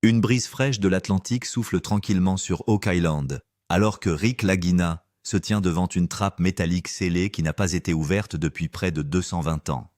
Une brise fraîche de l'Atlantique souffle tranquillement sur Oak Island, alors que Rick Lagina se tient devant une trappe métallique scellée qui n'a pas été ouverte depuis près de 220 ans.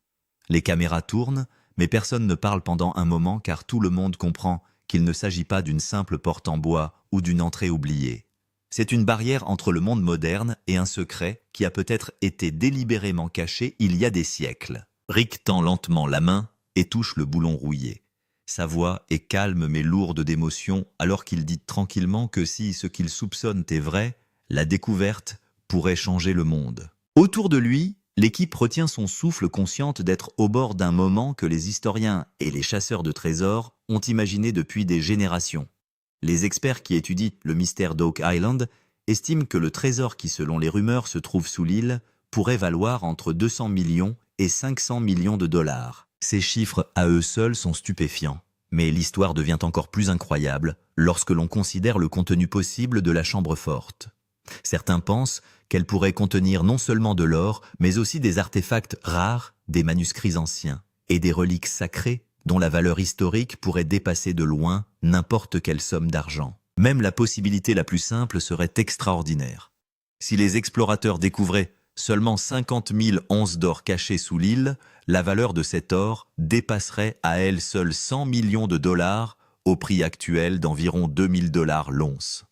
Les caméras tournent, mais personne ne parle pendant un moment car tout le monde comprend qu'il ne s'agit pas d'une simple porte en bois ou d'une entrée oubliée. C'est une barrière entre le monde moderne et un secret qui a peut-être été délibérément caché il y a des siècles. Rick tend lentement la main et touche le boulon rouillé. Sa voix est calme mais lourde d'émotion alors qu'il dit tranquillement que si ce qu'il soupçonne est vrai, la découverte pourrait changer le monde. Autour de lui, l'équipe retient son souffle consciente d'être au bord d'un moment que les historiens et les chasseurs de trésors ont imaginé depuis des générations. Les experts qui étudient le mystère d'Oak Island estiment que le trésor qui, selon les rumeurs, se trouve sous l'île pourrait valoir entre 200 millions et 500 millions de dollars. Ces chiffres à eux seuls sont stupéfiants, mais l'histoire devient encore plus incroyable lorsque l'on considère le contenu possible de la chambre forte. Certains pensent qu'elle pourrait contenir non seulement de l'or, mais aussi des artefacts rares, des manuscrits anciens et des reliques sacrées dont la valeur historique pourrait dépasser de loin n'importe quelle somme d'argent. Même la possibilité la plus simple serait extraordinaire. Si les explorateurs découvraient seulement 50 000 onces d'or cachées sous l'île, la valeur de cet or dépasserait à elle seule 100 millions de dollars au prix actuel d'environ 2000 dollars l'once.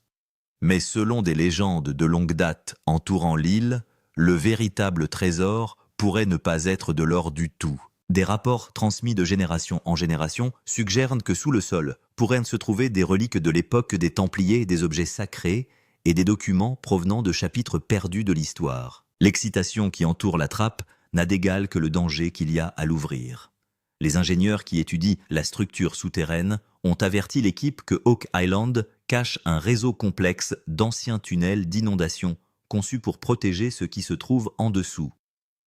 Mais selon des légendes de longue date entourant l'île, le véritable trésor pourrait ne pas être de l'or du tout. Des rapports transmis de génération en génération suggèrent que sous le sol pourraient se trouver des reliques de l'époque des Templiers, des objets sacrés et des documents provenant de chapitres perdus de l'histoire. L'excitation qui entoure la trappe n'a d'égal que le danger qu'il y a à l'ouvrir. Les ingénieurs qui étudient la structure souterraine ont averti l'équipe que Oak Island cache un réseau complexe d'anciens tunnels d'inondation conçus pour protéger ce qui se trouve en dessous.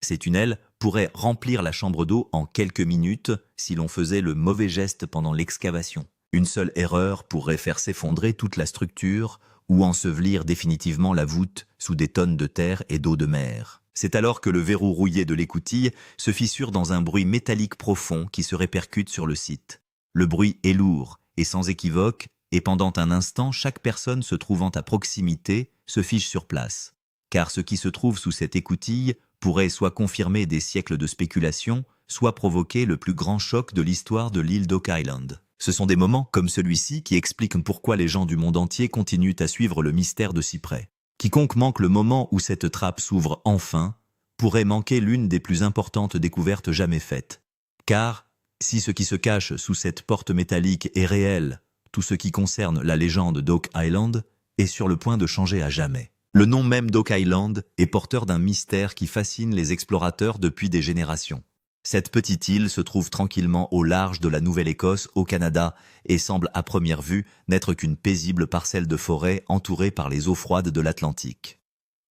Ces tunnels pourraient remplir la chambre d'eau en quelques minutes si l'on faisait le mauvais geste pendant l'excavation. Une seule erreur pourrait faire s'effondrer toute la structure ou ensevelir définitivement la voûte sous des tonnes de terre et d'eau de mer. C'est alors que le verrou rouillé de l'écoutille se fissure dans un bruit métallique profond qui se répercute sur le site. Le bruit est lourd et sans équivoque, et pendant un instant, chaque personne se trouvant à proximité se fiche sur place. Car ce qui se trouve sous cette écoutille pourrait soit confirmer des siècles de spéculation, soit provoquer le plus grand choc de l'histoire de l'île d'Oak Island. Ce sont des moments comme celui-ci qui expliquent pourquoi les gens du monde entier continuent à suivre le mystère de si près. Quiconque manque le moment où cette trappe s'ouvre enfin pourrait manquer l'une des plus importantes découvertes jamais faites. Car, si ce qui se cache sous cette porte métallique est réel, tout ce qui concerne la légende d'Oak Island est sur le point de changer à jamais. Le nom même d'Oak Island est porteur d'un mystère qui fascine les explorateurs depuis des générations. Cette petite île se trouve tranquillement au large de la Nouvelle-Écosse, au Canada, et semble à première vue n'être qu'une paisible parcelle de forêt entourée par les eaux froides de l'Atlantique.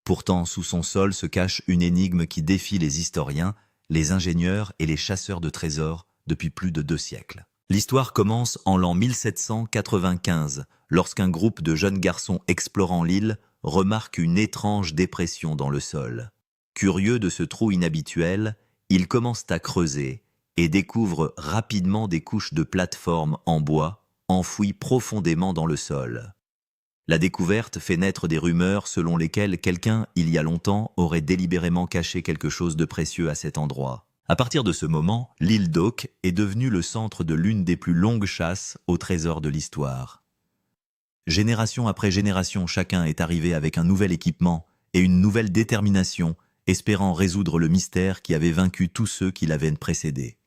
Pourtant, sous son sol se cache une énigme qui défie les historiens, les ingénieurs et les chasseurs de trésors depuis plus de 2 siècles. L'histoire commence en l'an 1795, lorsqu'un groupe de jeunes garçons explorant l'île remarque une étrange dépression dans le sol. Curieux de ce trou inhabituel, ils commencent à creuser et découvrent rapidement des couches de plateformes en bois enfouies profondément dans le sol. La découverte fait naître des rumeurs selon lesquelles quelqu'un, il y a longtemps, aurait délibérément caché quelque chose de précieux à cet endroit. À partir de ce moment, l'île d'Oak est devenue le centre de l'une des plus longues chasses au trésor de l'histoire. Génération après génération, chacun est arrivé avec un nouvel équipement et une nouvelle détermination, espérant résoudre le mystère qui avait vaincu tous ceux qui l'avaient précédé.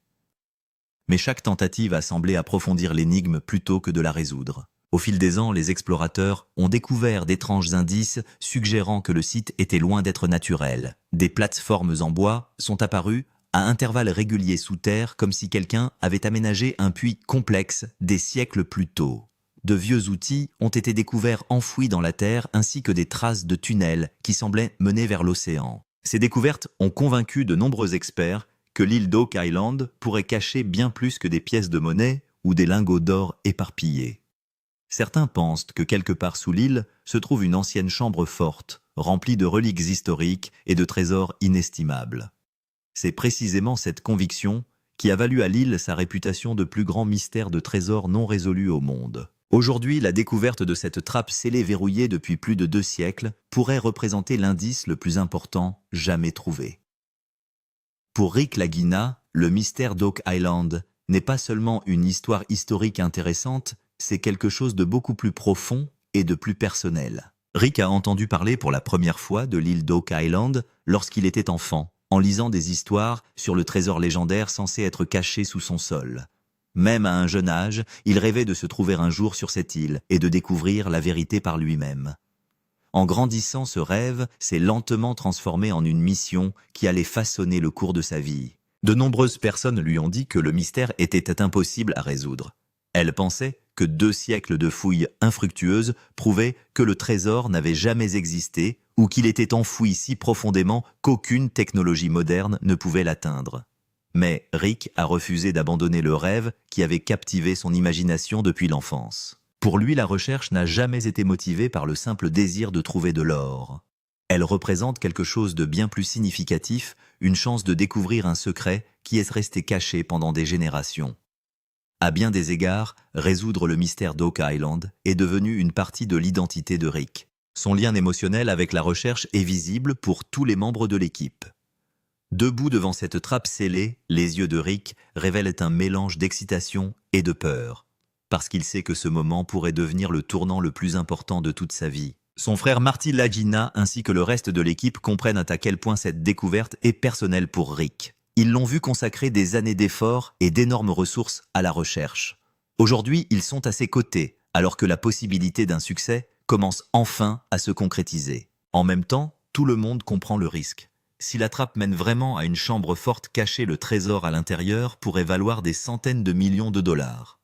Mais chaque tentative a semblé approfondir l'énigme plutôt que de la résoudre. Au fil des ans, les explorateurs ont découvert d'étranges indices suggérant que le site était loin d'être naturel. Des plateformes en bois sont apparues à intervalles réguliers sous terre comme si quelqu'un avait aménagé un puits complexe des siècles plus tôt. De vieux outils ont été découverts enfouis dans la terre ainsi que des traces de tunnels qui semblaient mener vers l'océan. Ces découvertes ont convaincu de nombreux experts que l'île d'Oak Island pourrait cacher bien plus que des pièces de monnaie ou des lingots d'or éparpillés. Certains pensent que quelque part sous l'île se trouve une ancienne chambre forte, remplie de reliques historiques et de trésors inestimables. C'est précisément cette conviction qui a valu à l'île sa réputation de plus grand mystère de trésors non résolus au monde. Aujourd'hui, la découverte de cette trappe scellée verrouillée depuis plus de 2 siècles pourrait représenter l'indice le plus important jamais trouvé. Pour Rick Lagina, le mystère d'Oak Island n'est pas seulement une histoire historique intéressante, c'est quelque chose de beaucoup plus profond et de plus personnel. Rick a entendu parler pour la première fois de l'île d'Oak Island lorsqu'il était enfant, en lisant des histoires sur le trésor légendaire censé être caché sous son sol. Même à un jeune âge, il rêvait de se trouver un jour sur cette île et de découvrir la vérité par lui-même. En grandissant, ce rêve s'est lentement transformé en une mission qui allait façonner le cours de sa vie. De nombreuses personnes lui ont dit que le mystère était impossible à résoudre. Elle pensait que 2 siècles de fouilles infructueuses prouvaient que le trésor n'avait jamais existé ou qu'il était enfoui si profondément qu'aucune technologie moderne ne pouvait l'atteindre. Mais Rick a refusé d'abandonner le rêve qui avait captivé son imagination depuis l'enfance. Pour lui, la recherche n'a jamais été motivée par le simple désir de trouver de l'or. Elle représente quelque chose de bien plus significatif, une chance de découvrir un secret qui est resté caché pendant des générations. À bien des égards, résoudre le mystère d'Oak Island est devenu une partie de l'identité de Rick. Son lien émotionnel avec la recherche est visible pour tous les membres de l'équipe. Debout devant cette trappe scellée, les yeux de Rick révèlent un mélange d'excitation et de peur, parce qu'il sait que ce moment pourrait devenir le tournant le plus important de toute sa vie. Son frère Marty Lagina ainsi que le reste de l'équipe comprennent à quel point cette découverte est personnelle pour Rick. Ils l'ont vu consacrer des années d'efforts et d'énormes ressources à la recherche. Aujourd'hui, ils sont à ses côtés, alors que la possibilité d'un succès commence enfin à se concrétiser. En même temps, tout le monde comprend le risque. Si la trappe mène vraiment à une chambre forte cachée, le trésor à l'intérieur pourrait valoir des centaines de millions de dollars.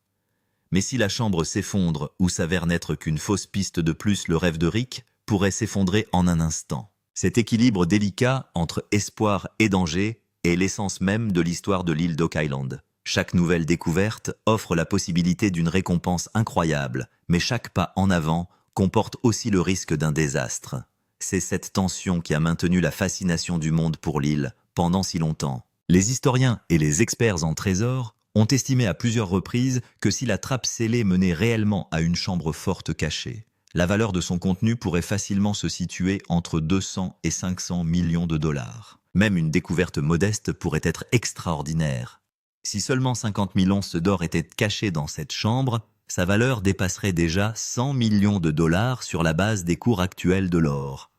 Mais si la chambre s'effondre ou s'avère n'être qu'une fausse piste de plus, le rêve de Rick pourrait s'effondrer en un instant. Cet équilibre délicat entre espoir et danger est l'essence même de l'histoire de l'île d'Oak Island. Chaque nouvelle découverte offre la possibilité d'une récompense incroyable, mais chaque pas en avant comporte aussi le risque d'un désastre. C'est cette tension qui a maintenu la fascination du monde pour l'île pendant si longtemps. Les historiens et les experts en trésors ont estimé à plusieurs reprises que si la trappe scellée menait réellement à une chambre forte cachée, la valeur de son contenu pourrait facilement se situer entre 200 et 500 millions de dollars. Même une découverte modeste pourrait être extraordinaire. Si seulement 50 000 onces d'or étaient cachées dans cette chambre, sa valeur dépasserait déjà 100 millions de dollars sur la base des cours actuels de l'or.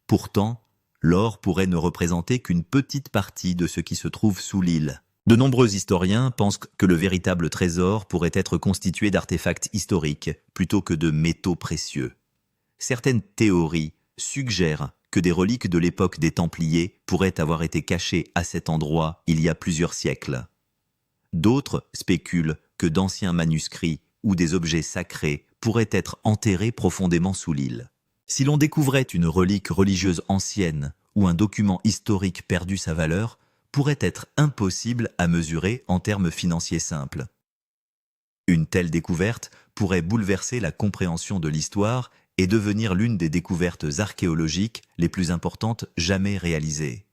Pourtant, l'or pourrait ne représenter qu'une petite partie de ce qui se trouve sous l'île. De nombreux historiens pensent que le véritable trésor pourrait être constitué d'artefacts historiques plutôt que de métaux précieux. Certaines théories suggèrent que des reliques de l'époque des Templiers pourraient avoir été cachées à cet endroit il y a plusieurs siècles. D'autres spéculent que d'anciens manuscrits ou des objets sacrés pourraient être enterrés profondément sous l'île. Si l'on découvrait une relique religieuse ancienne ou un document historique perdu, sa valeur pourrait être impossible à mesurer en termes financiers simples. Une telle découverte pourrait bouleverser la compréhension de l'histoire et devenir l'une des découvertes archéologiques les plus importantes jamais réalisées.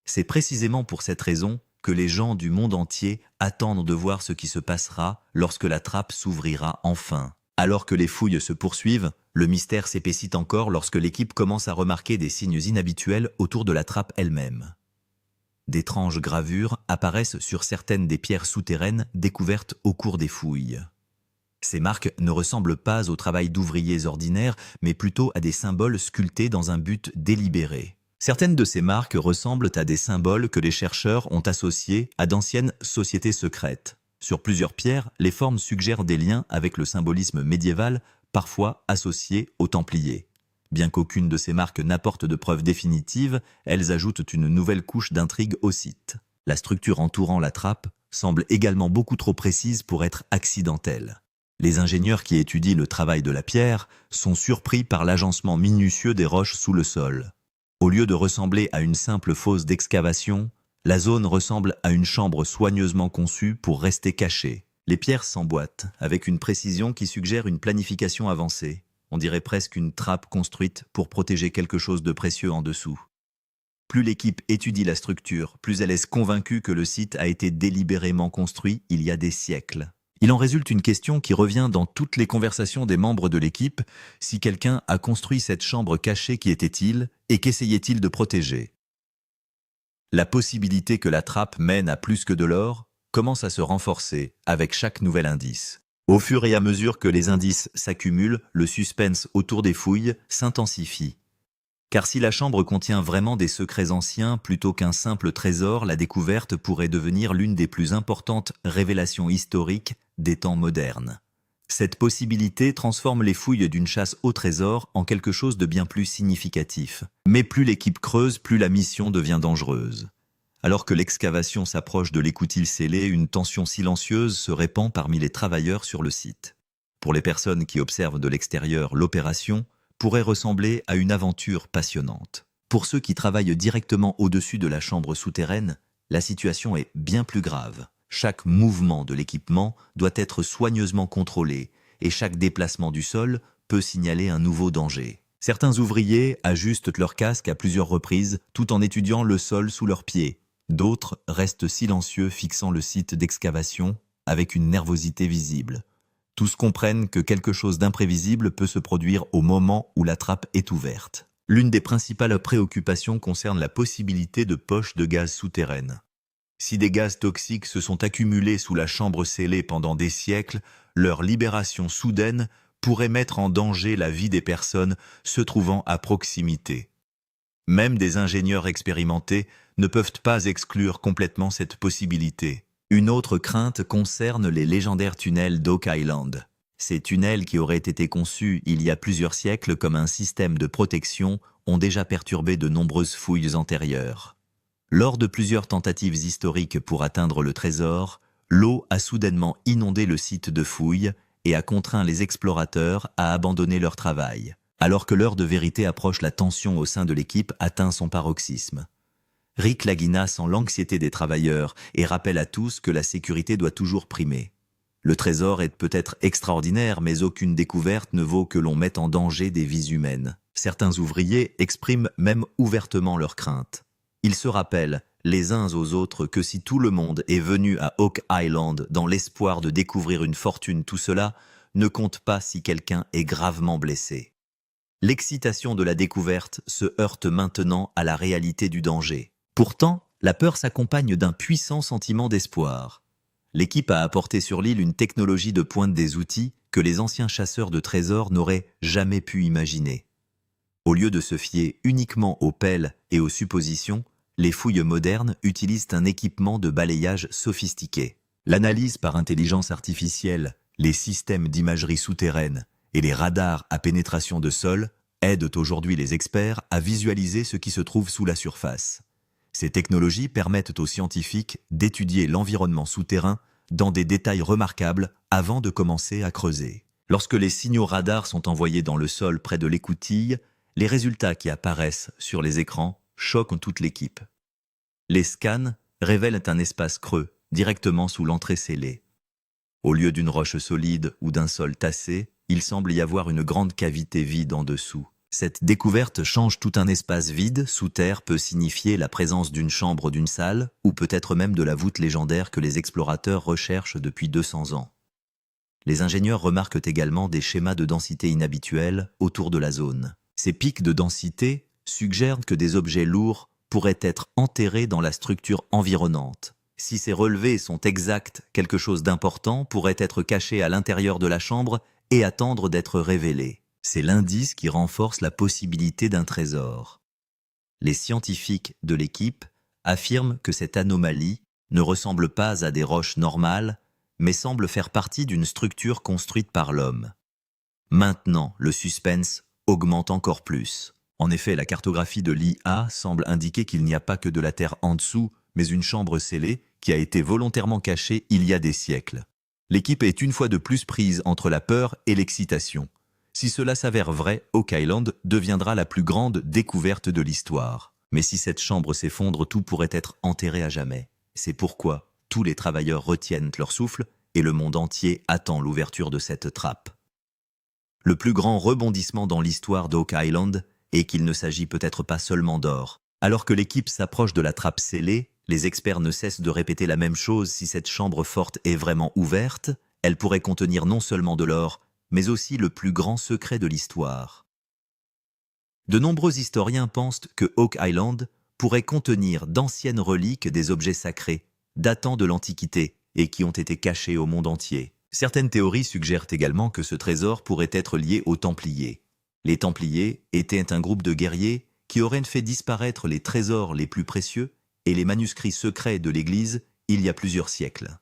C'est précisément pour cette raison que les gens du monde entier attendent de voir ce qui se passera lorsque la trappe s'ouvrira enfin. Alors que les fouilles se poursuivent, le mystère s'épaissit encore lorsque l'équipe commence à remarquer des signes inhabituels autour de la trappe elle-même. D'étranges gravures apparaissent sur certaines des pierres souterraines découvertes au cours des fouilles. Ces marques ne ressemblent pas au travail d'ouvriers ordinaires, mais plutôt à des symboles sculptés dans un but délibéré. Certaines de ces marques ressemblent à des symboles que les chercheurs ont associés à d'anciennes sociétés secrètes. Sur plusieurs pierres, les formes suggèrent des liens avec le symbolisme médiéval, parfois associé aux Templiers. Bien qu'aucune de ces marques n'apporte de preuves définitives, elles ajoutent une nouvelle couche d'intrigue au site. La structure entourant la trappe semble également beaucoup trop précise pour être accidentelle. Les ingénieurs qui étudient le travail de la pierre sont surpris par l'agencement minutieux des roches sous le sol. Au lieu de ressembler à une simple fosse d'excavation, la zone ressemble à une chambre soigneusement conçue pour rester cachée. Les pierres s'emboîtent avec une précision qui suggère une planification avancée. On dirait presque une trappe construite pour protéger quelque chose de précieux en dessous. Plus l'équipe étudie la structure, plus elle est convaincue que le site a été délibérément construit il y a des siècles. Il en résulte une question qui revient dans toutes les conversations des membres de l'équipe: si quelqu'un a construit cette chambre cachée, qui était-il et qu'essayait-il de protéger? La possibilité que la trappe mène à plus que de l'or commence à se renforcer avec chaque nouvel indice. Au fur et à mesure que les indices s'accumulent, le suspense autour des fouilles s'intensifie. Car si la chambre contient vraiment des secrets anciens plutôt qu'un simple trésor, la découverte pourrait devenir l'une des plus importantes révélations historiques des temps modernes. Cette possibilité transforme les fouilles d'une chasse au trésor en quelque chose de bien plus significatif. Mais plus l'équipe creuse, plus la mission devient dangereuse. Alors que l'excavation s'approche de l'écoutille scellée, une tension silencieuse se répand parmi les travailleurs sur le site. Pour les personnes qui observent de l'extérieur, l'opération pourrait ressembler à une aventure passionnante. Pour ceux qui travaillent directement au-dessus de la chambre souterraine, la situation est bien plus grave. Chaque mouvement de l'équipement doit être soigneusement contrôlé et chaque déplacement du sol peut signaler un nouveau danger. Certains ouvriers ajustent leur casque à plusieurs reprises tout en étudiant le sol sous leurs pieds. D'autres restent silencieux, fixant le site d'excavation avec une nervosité visible. Tous comprennent que quelque chose d'imprévisible peut se produire au moment où la trappe est ouverte. L'une des principales préoccupations concerne la possibilité de poches de gaz souterraines. Si des gaz toxiques se sont accumulés sous la chambre scellée pendant des siècles, leur libération soudaine pourrait mettre en danger la vie des personnes se trouvant à proximité. Même des ingénieurs expérimentés ne peuvent pas exclure complètement cette possibilité. Une autre crainte concerne les légendaires tunnels d'Oak Island. Ces tunnels, qui auraient été conçus il y a plusieurs siècles comme un système de protection, ont déjà perturbé de nombreuses fouilles antérieures. Lors de plusieurs tentatives historiques pour atteindre le trésor, l'eau a soudainement inondé le site de fouilles et a contraint les explorateurs à abandonner leur travail. Alors que l'heure de vérité approche, la tension au sein de l'équipe atteint son paroxysme. Rick Lagina sent l'anxiété des travailleurs et rappelle à tous que la sécurité doit toujours primer. Le trésor est peut-être extraordinaire, mais aucune découverte ne vaut que l'on mette en danger des vies humaines. Certains ouvriers expriment même ouvertement leurs craintes. Ils se rappellent, les uns aux autres, que si tout le monde est venu à Oak Island dans l'espoir de découvrir une fortune, tout cela ne compte pas si quelqu'un est gravement blessé. L'excitation de la découverte se heurte maintenant à la réalité du danger. Pourtant, la peur s'accompagne d'un puissant sentiment d'espoir. L'équipe a apporté sur l'île une technologie de pointe, des outils que les anciens chasseurs de trésors n'auraient jamais pu imaginer. Au lieu de se fier uniquement aux pelles et aux suppositions, les fouilles modernes utilisent un équipement de balayage sophistiqué. L'analyse par intelligence artificielle, les systèmes d'imagerie souterraine et les radars à pénétration de sol aident aujourd'hui les experts à visualiser ce qui se trouve sous la surface. Ces technologies permettent aux scientifiques d'étudier l'environnement souterrain dans des détails remarquables avant de commencer à creuser. Lorsque les signaux radars sont envoyés dans le sol près de l'écoutille, les résultats qui apparaissent sur les écrans choquent toute l'équipe. Les scans révèlent un espace creux, directement sous l'entrée scellée. Au lieu d'une roche solide ou d'un sol tassé, il semble y avoir une grande cavité vide en dessous. Cette découverte change tout. Un espace vide sous terre peut signifier la présence d'une chambre, d'une salle, ou peut-être même de la voûte légendaire que les explorateurs recherchent depuis 200 ans. Les ingénieurs remarquent également des schémas de densité inhabituels autour de la zone. Ces pics de densité suggèrent que des objets lourds pourraient être enterrés dans la structure environnante. Si ces relevés sont exacts, quelque chose d'important pourrait être caché à l'intérieur de la chambre et attendre d'être révélé. C'est l'indice qui renforce la possibilité d'un trésor. Les scientifiques de l'équipe affirment que cette anomalie ne ressemble pas à des roches normales, mais semble faire partie d'une structure construite par l'homme. Maintenant, le suspense augmente encore plus. En effet, la cartographie de l'IA semble indiquer qu'il n'y a pas que de la terre en dessous, mais une chambre scellée qui a été volontairement cachée il y a des siècles. L'équipe est une fois de plus prise entre la peur et l'excitation. Si cela s'avère vrai, Oak Island deviendra la plus grande découverte de l'histoire. Mais si cette chambre s'effondre, tout pourrait être enterré à jamais. C'est pourquoi tous les travailleurs retiennent leur souffle et le monde entier attend l'ouverture de cette trappe. Le plus grand rebondissement dans l'histoire d'Oak Island est qu'il ne s'agit peut-être pas seulement d'or, Alors que l'équipe s'approche de la trappe scellée, les experts ne cessent de répéter la même chose. Si cette chambre forte est vraiment ouverte, elle pourrait contenir non seulement de l'or, mais aussi le plus grand secret de l'histoire. De nombreux historiens pensent que Oak Island pourrait contenir d'anciennes reliques des objets sacrés, datant de l'Antiquité et qui ont été cachés au monde entier. Certaines théories suggèrent également que ce trésor pourrait être lié aux Templiers. Les Templiers étaient un groupe de guerriers qui auraient fait disparaître les trésors les plus précieux et les manuscrits secrets de l'Église il y a plusieurs siècles.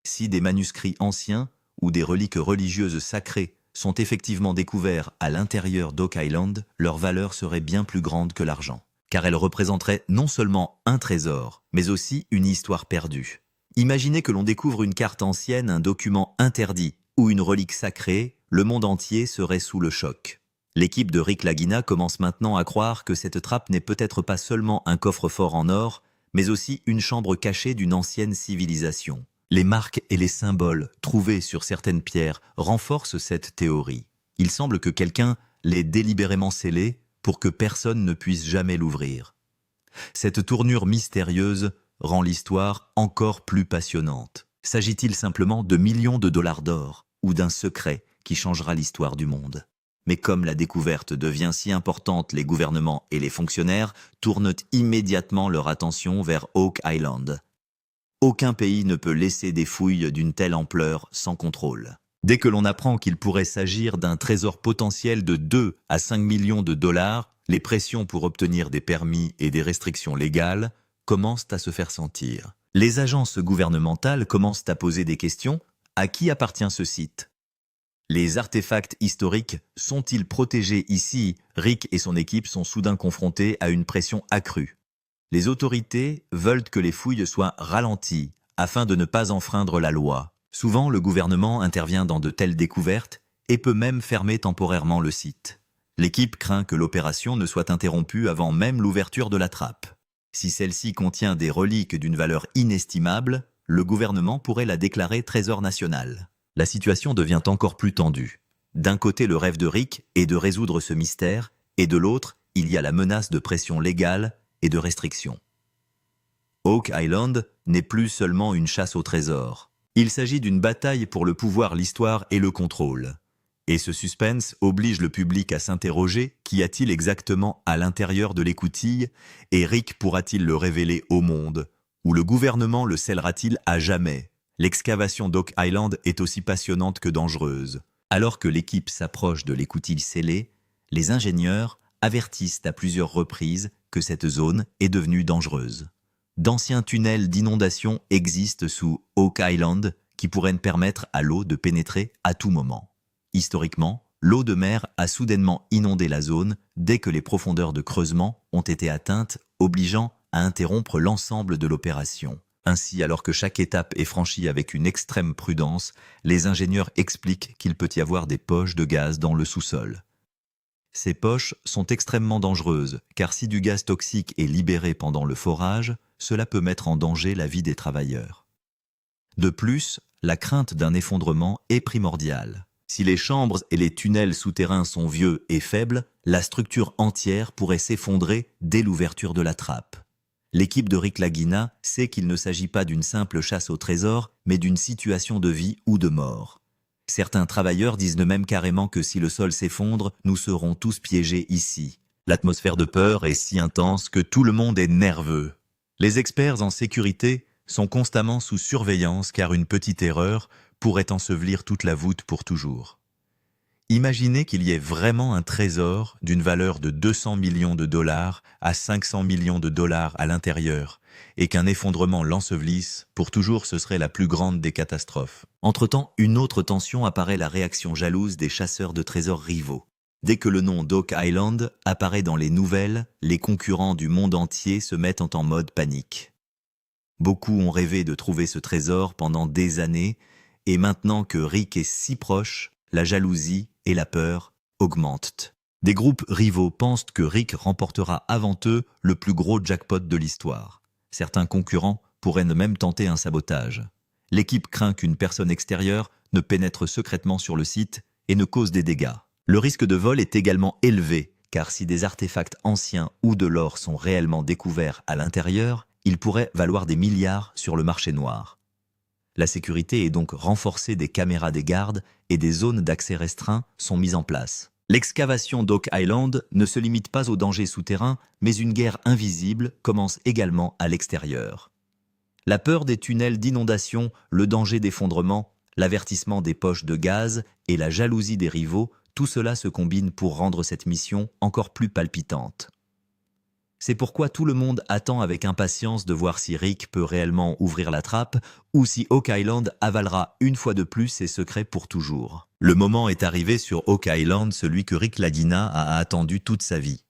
Si des manuscrits anciens ou des reliques religieuses sacrées sont effectivement découverts à l'intérieur d'Oak Island, leur valeur serait bien plus grande que l'argent, car elle représenterait non seulement un trésor, mais aussi une histoire perdue. Imaginez que l'on découvre une carte ancienne, un document interdit ou une relique sacrée, le monde entier serait sous le choc. L'équipe de Rick Lagina commence maintenant à croire que cette trappe n'est peut-être pas seulement un coffre-fort en or, mais aussi une chambre cachée d'une ancienne civilisation. Les marques et les symboles trouvés sur certaines pierres renforcent cette théorie. Il semble que quelqu'un l'ait délibérément scellée pour que personne ne puisse jamais l'ouvrir. Cette tournure mystérieuse rend l'histoire encore plus passionnante. S'agit-il simplement de millions de dollars d'or ou d'un secret qui changera l'histoire du monde? Mais comme la découverte devient si importante, les gouvernements et les fonctionnaires tournent immédiatement leur attention vers Oak Island. Aucun pays ne peut laisser des fouilles d'une telle ampleur sans contrôle. Dès que l'on apprend qu'il pourrait s'agir d'un trésor potentiel de 2 à 5 millions de dollars, les pressions pour obtenir des permis et des restrictions légales commencent à se faire sentir. Les agences gouvernementales commencent à poser des questions. À qui appartient ce site? Les artefacts historiques sont-ils protégés ici? Rick et son équipe sont soudain confrontés à une pression accrue. Les autorités veulent que les fouilles soient ralenties afin de ne pas enfreindre la loi. Souvent, le gouvernement intervient dans de telles découvertes et peut même fermer temporairement le site. L'équipe craint que l'opération ne soit interrompue avant même l'ouverture de la trappe. Si celle-ci contient des reliques d'une valeur inestimable, le gouvernement pourrait la déclarer trésor national. La situation devient encore plus tendue. D'un côté, le rêve de Rick est de résoudre ce mystère, et de l'autre, il y a la menace de pression légale et de restrictions. Oak Island n'est plus seulement une chasse au trésor. Il s'agit d'une bataille pour le pouvoir, l'histoire et le contrôle. Et ce suspense oblige le public à s'interroger: qu'y a-t-il exactement à l'intérieur de l'écoutille, et Rick pourra-t-il le révéler au monde, ou le gouvernement le scellera-t-il à jamais? L'excavation d'Oak Island est aussi passionnante que dangereuse. Alors que l'équipe s'approche de l'écoutille scellée, les ingénieurs avertissent à plusieurs reprises que cette zone est devenue dangereuse. D'anciens tunnels d'inondation existent sous Oak Island qui pourraient permettre à l'eau de pénétrer à tout moment. Historiquement, l'eau de mer a soudainement inondé la zone dès que les profondeurs de creusement ont été atteintes, obligeant à interrompre l'ensemble de l'opération. Ainsi, alors que chaque étape est franchie avec une extrême prudence, les ingénieurs expliquent qu'il peut y avoir des poches de gaz dans le sous-sol. Ces poches sont extrêmement dangereuses, car si du gaz toxique est libéré pendant le forage, cela peut mettre en danger la vie des travailleurs. De plus, la crainte d'un effondrement est primordiale. Si les chambres et les tunnels souterrains sont vieux et faibles, la structure entière pourrait s'effondrer dès l'ouverture de la trappe. L'équipe de Rick Lagina sait qu'il ne s'agit pas d'une simple chasse au trésor, mais d'une situation de vie ou de mort. Certains travailleurs disent même carrément que si le sol s'effondre, nous serons tous piégés ici. L'atmosphère de peur est si intense que tout le monde est nerveux. Les experts en sécurité sont constamment sous surveillance car une petite erreur pourrait ensevelir toute la voûte pour toujours. Imaginez qu'il y ait vraiment un trésor d'une valeur de 200 millions de dollars à 500 millions de dollars à l'intérieur et qu'un effondrement l'ensevelisse, pour toujours ce serait la plus grande des catastrophes. Entre-temps, une autre tension apparaît: la réaction jalouse des chasseurs de trésors rivaux. Dès que le nom d'Oak Island apparaît dans les nouvelles, les concurrents du monde entier se mettent en mode panique. Beaucoup ont rêvé de trouver ce trésor pendant des années, et maintenant que Rick est si proche, la jalousie et la peur augmentent. Des groupes rivaux pensent que Rick remportera avant eux le plus gros jackpot de l'histoire. Certains concurrents pourraient même tenter un sabotage. L'équipe craint qu'une personne extérieure ne pénètre secrètement sur le site et ne cause des dégâts. Le risque de vol est également élevé, car si des artefacts anciens ou de l'or sont réellement découverts à l'intérieur, ils pourraient valoir des milliards sur le marché noir. La sécurité est donc renforcée, des caméras des gardes et des zones d'accès restreints sont mises en place. L'excavation d'Oak Island ne se limite pas aux dangers souterrains, mais une guerre invisible commence également à l'extérieur. La peur des tunnels d'inondation, le danger d'effondrement, l'avertissement des poches de gaz et la jalousie des rivaux, tout cela se combine pour rendre cette mission encore plus palpitante. C'est pourquoi tout le monde attend avec impatience de voir si Rick peut réellement ouvrir la trappe ou si Oak Island avalera une fois de plus ses secrets pour toujours. Le moment est arrivé sur Oak Island, celui que Rick Lagina a attendu toute sa vie.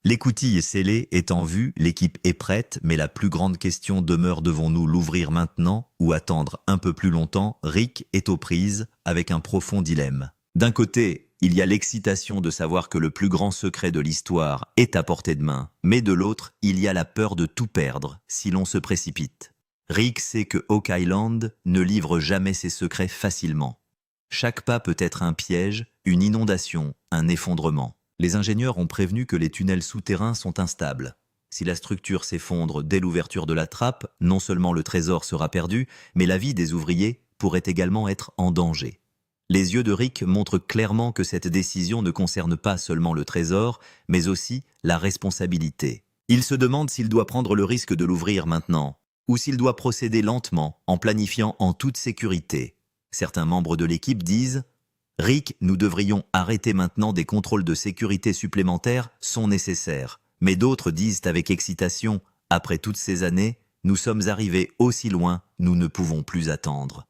L'écoutille scellée est en vue, l'équipe est prête, mais la plus grande question demeure: devons-nous l'ouvrir maintenant ou attendre un peu plus longtemps? Rick est aux prises avec un profond dilemme. D'un côté, il y a l'excitation de savoir que le plus grand secret de l'histoire est à portée de main, mais de l'autre, il y a la peur de tout perdre si l'on se précipite. Rick sait que Oak Island ne livre jamais ses secrets facilement. Chaque pas peut être un piège, une inondation, un effondrement. Les ingénieurs ont prévenu que les tunnels souterrains sont instables. Si la structure s'effondre dès l'ouverture de la trappe, non seulement le trésor sera perdu, mais la vie des ouvriers pourrait également être en danger. Les yeux de Rick montrent clairement que cette décision ne concerne pas seulement le trésor, mais aussi la responsabilité. Il se demande s'il doit prendre le risque de l'ouvrir maintenant, ou s'il doit procéder lentement, en planifiant en toute sécurité. Certains membres de l'équipe disent « Rick, nous devrions arrêter maintenant, des contrôles de sécurité supplémentaires sont nécessaires. » Mais d'autres disent avec excitation « Après toutes ces années, nous sommes arrivés aussi loin, nous ne pouvons plus attendre. »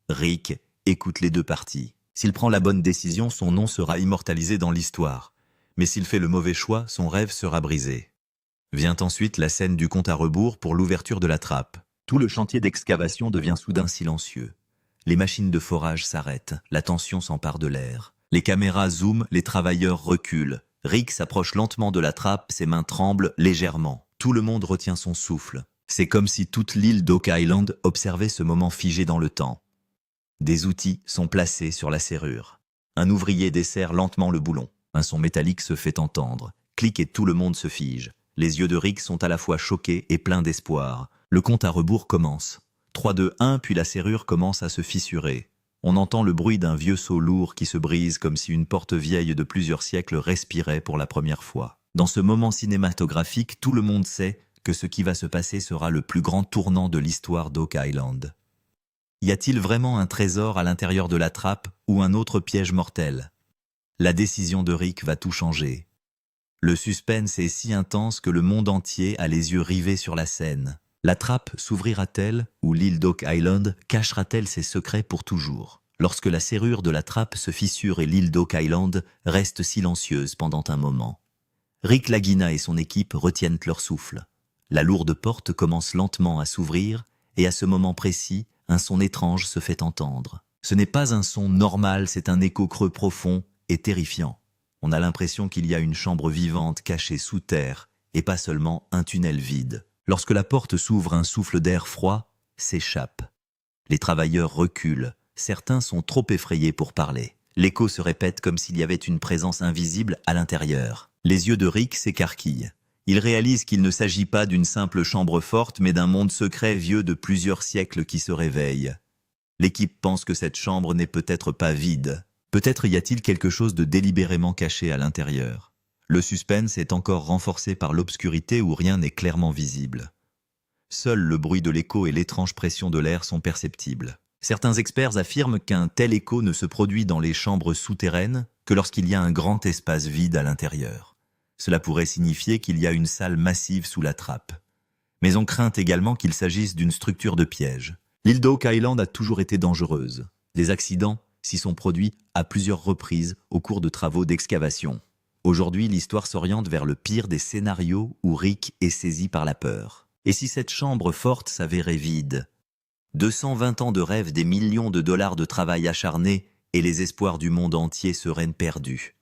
Rick écoute les deux parties. S'il prend la bonne décision, son nom sera immortalisé dans l'histoire. Mais s'il fait le mauvais choix, son rêve sera brisé. Vient ensuite la scène du compte à rebours pour l'ouverture de la trappe. Tout le chantier d'excavation devient soudain silencieux. Les machines de forage s'arrêtent, la tension s'empare de l'air. Les caméras zooment, les travailleurs reculent. Rick s'approche lentement de la trappe, ses mains tremblent légèrement. Tout le monde retient son souffle. C'est comme si toute l'île d'Oak Island observait ce moment figé dans le temps. Des outils sont placés sur la serrure. Un ouvrier desserre lentement le boulon. Un son métallique se fait entendre. Clic et tout le monde se fige. Les yeux de Rick sont à la fois choqués et pleins d'espoir. Le compte à rebours commence. 3, 2, 1, puis la serrure commence à se fissurer. On entend le bruit d'un vieux seau lourd qui se brise comme si une porte vieille de plusieurs siècles respirait pour la première fois. Dans ce moment cinématographique, tout le monde sait que ce qui va se passer sera le plus grand tournant de l'histoire d'Oak Island. Y a-t-il vraiment un trésor à l'intérieur de la trappe ou un autre piège mortel? La décision de Rick va tout changer. Le suspense est si intense que le monde entier a les yeux rivés sur la scène. La trappe s'ouvrira-t-elle ou l'île d'Oak Island cachera-t-elle ses secrets pour toujours? Lorsque la serrure de la trappe se fissure et l'île d'Oak Island reste silencieuse pendant un moment. Rick Lagina et son équipe retiennent leur souffle. La lourde porte commence lentement à s'ouvrir et à ce moment précis, un son étrange se fait entendre. Ce n'est pas un son normal, c'est un écho creux profond et terrifiant. On a l'impression qu'il y a une chambre vivante cachée sous terre et pas seulement un tunnel vide. Lorsque la porte s'ouvre, un souffle d'air froid s'échappe. Les travailleurs reculent. Certains sont trop effrayés pour parler. L'écho se répète comme s'il y avait une présence invisible à l'intérieur. Les yeux de Rick s'écarquillent. Il réalise qu'il ne s'agit pas d'une simple chambre forte, mais d'un monde secret vieux de plusieurs siècles qui se réveille. L'équipe pense que cette chambre n'est peut-être pas vide. Peut-être y a-t-il quelque chose de délibérément caché à l'intérieur. Le suspense est encore renforcé par l'obscurité où rien n'est clairement visible. Seul le bruit de l'écho et l'étrange pression de l'air sont perceptibles. Certains experts affirment qu'un tel écho ne se produit dans les chambres souterraines que lorsqu'il y a un grand espace vide à l'intérieur. Cela pourrait signifier qu'il y a une salle massive sous la trappe. Mais on craint également qu'il s'agisse d'une structure de piège. L'île d'Oak Island a toujours été dangereuse. Des accidents s'y sont produits à plusieurs reprises au cours de travaux d'excavation. Aujourd'hui, l'histoire s'oriente vers le pire des scénarios où Rick est saisi par la peur. Et si cette chambre forte s'avérait vide? 220 ans de rêve, des millions de dollars de travail acharné et les espoirs du monde entier seraient perdus.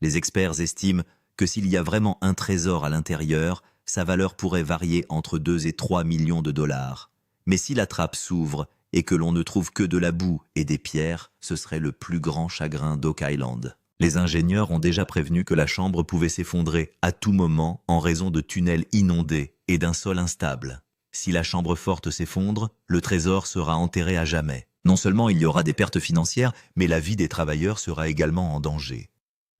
Les experts estiment que s'il y a vraiment un trésor à l'intérieur, sa valeur pourrait varier entre 2 et 3 millions de dollars. Mais si la trappe s'ouvre et que l'on ne trouve que de la boue et des pierres, ce serait le plus grand chagrin d'Oak Island. Les ingénieurs ont déjà prévenu que la chambre pouvait s'effondrer à tout moment en raison de tunnels inondés et d'un sol instable. Si la chambre forte s'effondre, le trésor sera enterré à jamais. Non seulement il y aura des pertes financières, mais la vie des travailleurs sera également en danger.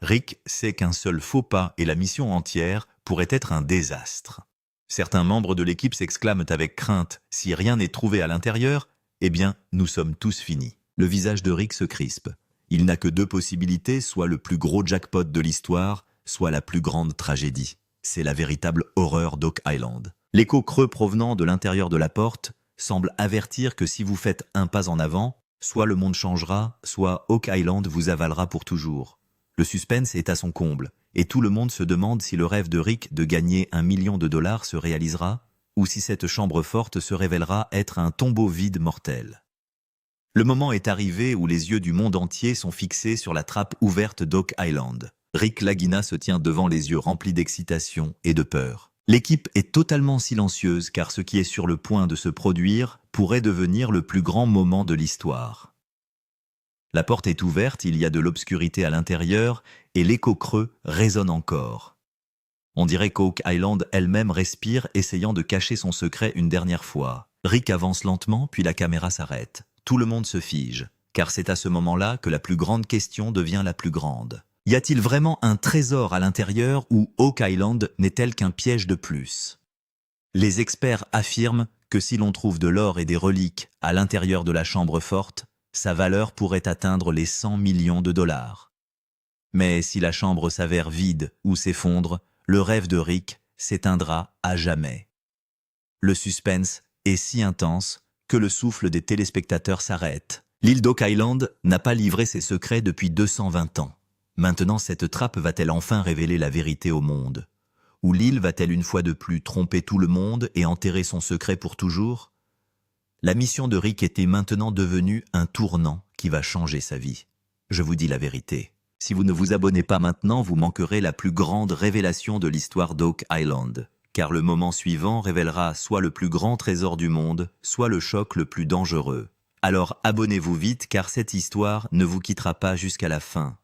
Rick sait qu'un seul faux pas et la mission entière pourrait être un désastre. Certains membres de l'équipe s'exclament avec crainte « Si rien n'est trouvé à l'intérieur, eh bien, nous sommes tous finis ». Le visage de Rick se crispe. Il n'a que deux possibilités, soit le plus gros jackpot de l'histoire, soit la plus grande tragédie. C'est la véritable horreur d'Oak Island. L'écho creux provenant de l'intérieur de la porte semble avertir que si vous faites un pas en avant, soit le monde changera, soit Oak Island vous avalera pour toujours. Le suspense est à son comble, et tout le monde se demande si le rêve de Rick de gagner $1 million se réalisera, ou si cette chambre forte se révélera être un tombeau vide mortel. Le moment est arrivé où les yeux du monde entier sont fixés sur la trappe ouverte d'Oak Island. Rick Lagina se tient devant les yeux remplis d'excitation et de peur. L'équipe est totalement silencieuse car ce qui est sur le point de se produire pourrait devenir le plus grand moment de l'histoire. La porte est ouverte, il y a de l'obscurité à l'intérieur et l'écho creux résonne encore. On dirait qu'Oak Island elle-même respire, essayant de cacher son secret une dernière fois. Rick avance lentement, puis la caméra s'arrête. Tout le monde se fige, car c'est à ce moment-là que la plus grande question devient la plus grande. Y a-t-il vraiment un trésor à l'intérieur ou Oak Island n'est-elle qu'un piège de plus? Les experts affirment que si l'on trouve de l'or et des reliques à l'intérieur de la chambre forte, sa valeur pourrait atteindre les $100 millions. Mais si la chambre s'avère vide ou s'effondre, le rêve de Rick s'éteindra à jamais. Le suspense est si intense que le souffle des téléspectateurs s'arrête. L'île d'Oak Island n'a pas livré ses secrets depuis 220 ans. Maintenant, cette trappe va-t-elle enfin révéler la vérité au monde? Ou l'île va-t-elle une fois de plus tromper tout le monde et enterrer son secret pour toujours? La mission de Rick était maintenant devenue un tournant qui va changer sa vie. Je vous dis la vérité. Si vous ne vous abonnez pas maintenant, vous manquerez la plus grande révélation de l'histoire d'Oak Island. Car le moment suivant révélera soit le plus grand trésor du monde, soit le choc le plus dangereux. Alors abonnez-vous vite car cette histoire ne vous quittera pas jusqu'à la fin.